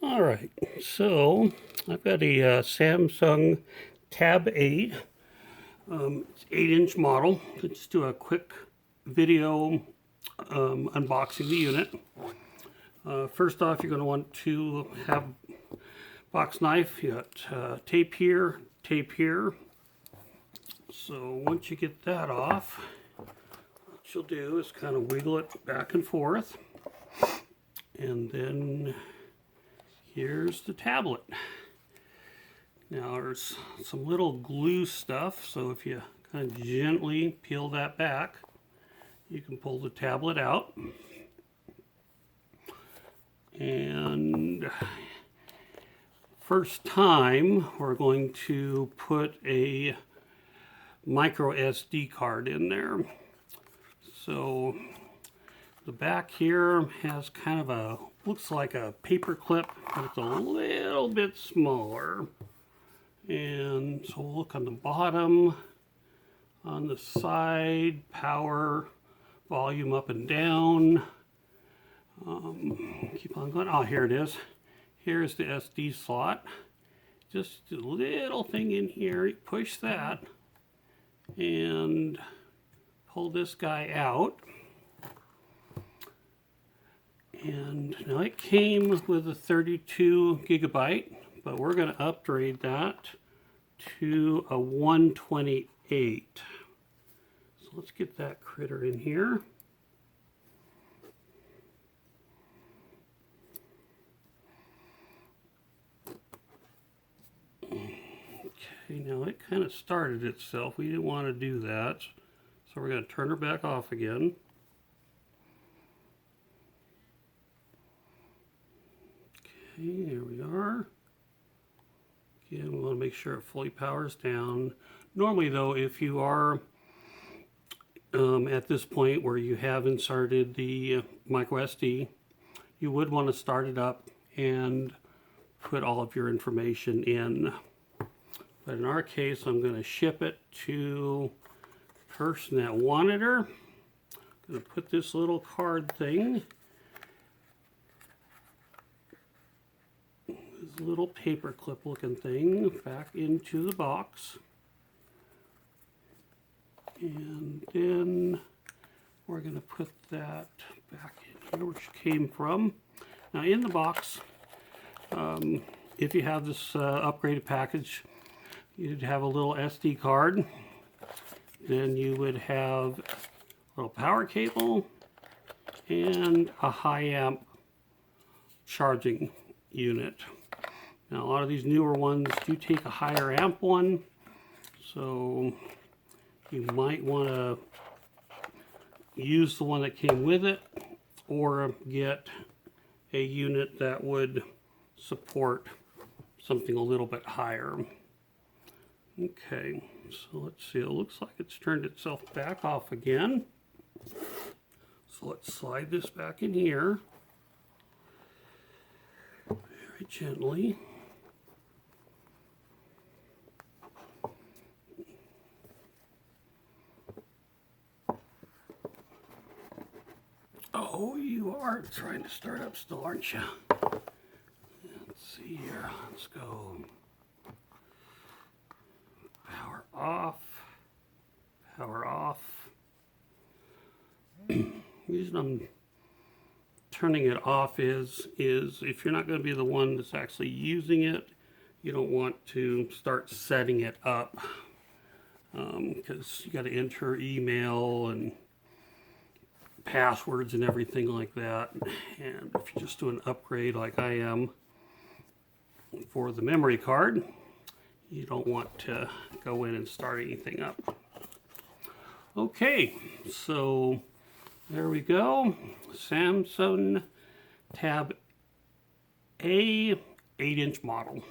All right, so I've got a Samsung Tab 8. It's 8-inch model. Let's do a quick video unboxing the unit. First off, you're going to want to have box knife. You got tape here, tape here. So once you get that off, what you'll do is kind of wiggle it back and forth, and then here's the tablet. Now there's some little glue stuff, so if you kind of gently peel that back, you can pull the tablet out. And first time, we're going to put a micro SD card in there. So the back here has kind of a, looks like a paper clip, but it's a little bit smaller. And so we'll look on the bottom, on the side, power, volume up and down. Keep on going. Oh, here it is. Here's the SD slot. Just a little thing in here. You push that and pull this guy out. And now it came with a 32 gigabyte, but we're going to upgrade that to a 128. So let's get that critter in here. Okay, now it kind of started itself. We didn't want to do that. So we're going to turn her back off again. Okay, here we are. Again, we want to make sure it fully powers down. Normally though, if you are at this point where you have inserted the micro SD, you would want to start it up and put all of your information in. But in our case, I'm going to ship it to the person that wanted her. I'm going to put this little card thing, this little paper clip looking thing, back into the box. And then we're going to put that back in here, where she came from. Now in the box, if you have this upgraded package, you'd have a little SD card. Then you would have a little power cable and a high amp charging unit. Now a lot of these newer ones do take a higher amp one, so you might want to use the one that came with it or get a unit that would support something a little bit higher. Okay, so let's see, it looks like it's turned itself back off again. So let's slide this back in here very gently. Oh, you are trying to start up still, aren't you? Let's see here, let's go. Power off, power off. The reason I'm turning it off is if you're not going to be the one that's actually using it, you don't want to start setting it up, because you got to enter email and passwords and everything like that. And if you just do an upgrade like I am for the memory card, you don't want to go in and start anything up. Okay, so there we go. Samsung Tab A 8-inch model.